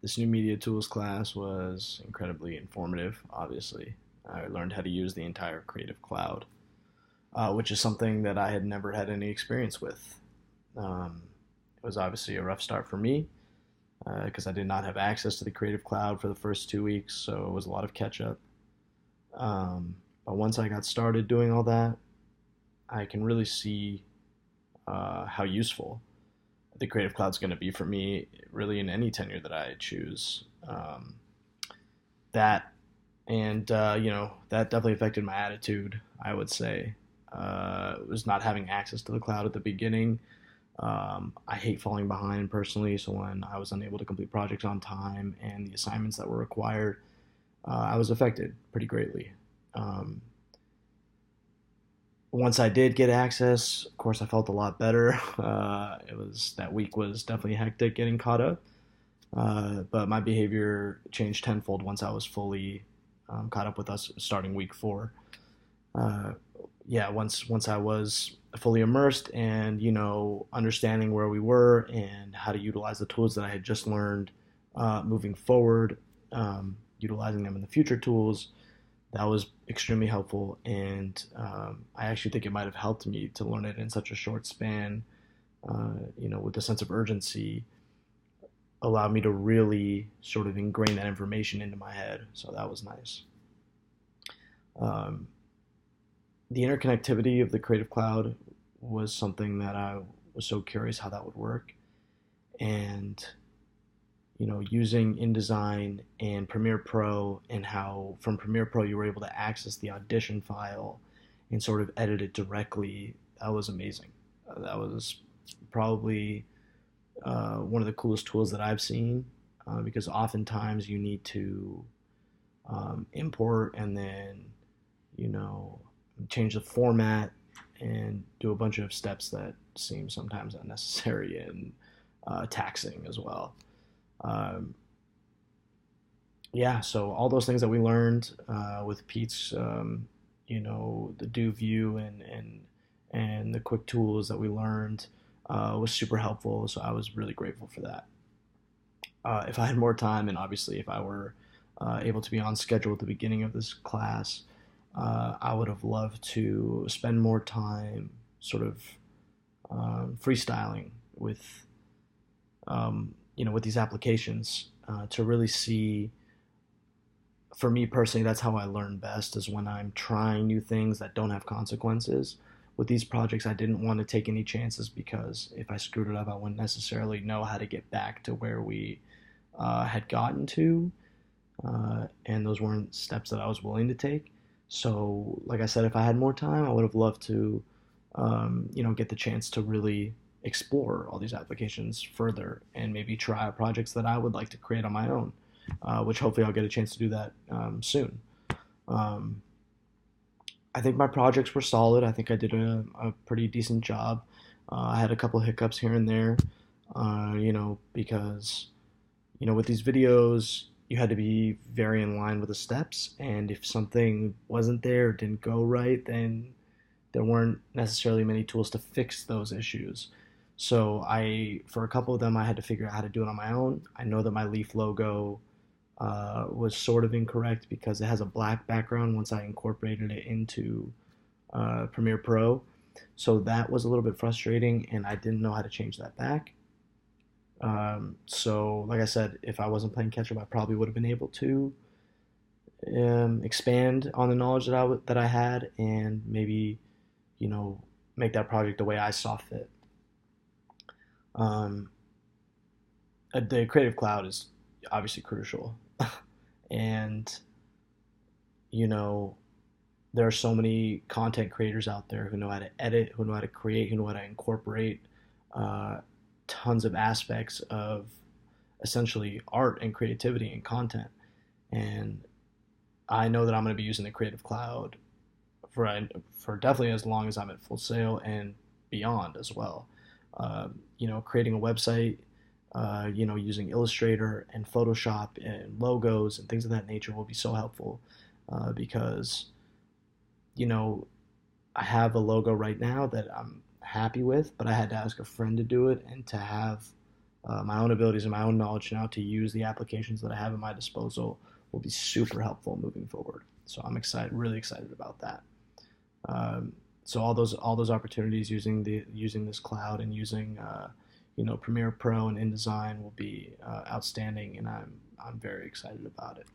This new media tools class was incredibly informative, obviously. I learned how to use the entire Creative Cloud, which is something that I had never had any experience with. It was obviously a rough start for me because I did not have access to the Creative Cloud for the first 2 weeks, so it was a lot of catch up. But once I got started doing all that, I can really see how useful the Creative Cloud's going to be for me, really in any tenure that I choose. That and that definitely affected my attitude. I would say was not having access to the cloud at the beginning. I hate falling behind personally, so when I was unable to complete projects on time and the assignments that were required, I was affected pretty greatly. Um, Once I did get access, of course, I felt a lot better. It was that week was definitely hectic getting caught up, but my behavior changed tenfold once I was fully caught up with us starting week 4. Uh, yeah, once I was fully immersed and understanding where we were and how to utilize the tools that I had just learned moving forward, utilizing them in the future tools, that was extremely helpful, and I actually think it might have helped me to learn it in such a short span. With a sense of urgency, allowed me to really sort of ingrain that information into my head. So that was nice. Um, the interconnectivity of the Creative Cloud was something that I was so curious how that would work, and using InDesign and Premiere Pro, and how from Premiere Pro you were able to access the Audition file and sort of edit it directly. That was amazing. That was probably one of the coolest tools that I've seen, because oftentimes you need to import and then you know change the format and do a bunch of steps that seem sometimes unnecessary and taxing as well. Um, yeah, so all those things that we learned with Pete's, the do view and the quick tools that we learned was super helpful. So I was really grateful for that. If I had more time, and obviously if I were able to be on schedule at the beginning of this class, I would have loved to spend more time sort of freestyling with with these applications to really see. For me personally, that's how I learn best, is when I'm trying new things that don't have consequences. With these projects, I didn't want to take any chances because if I screwed it up, I wouldn't necessarily know how to get back to where we had gotten to, and those weren't steps that I was willing to take. So, like I said, if I had more time, I would have loved to, get the chance to really explore all these applications further and maybe try projects that I would like to create on my own, which hopefully I'll get a chance to do that soon. Um, I think my projects were solid. I think I did a pretty decent job. I had a couple of hiccups here and there, because with these videos, you had to be very in line with the steps, and if something wasn't there or didn't go right, then there weren't necessarily many tools to fix those issues. So for a couple of them, I had to figure out how to do it on my own. I know that my Leaf logo was sort of incorrect because it has a black background once I incorporated it into Premiere Pro. So that was a little bit frustrating, and I didn't know how to change that back. So, like I said, if I wasn't playing catch up, I probably would have been able to expand on the knowledge that I had, and maybe you know make that project the way I saw fit. Um, the Creative Cloud is obviously crucial, and you know there are so many content creators out there who know how to edit, who know how to create, who know how to incorporate uh, tons of aspects of essentially art and creativity and content. And I know that I'm going to be using the Creative Cloud for for definitely as long as I'm at Full Sail and beyond as well. Creating a website, using Illustrator and Photoshop and logos and things of that nature will be so helpful because you know I have a logo right now that I'm happy with, but I had to ask a friend to do it and to have my own abilities and my own knowledge now to use the applications that I have at my disposal will be super helpful moving forward. So I'm excited, really excited about that. Um, so all those opportunities using this cloud and using Premiere Pro and InDesign will be outstanding, and I'm very excited about it.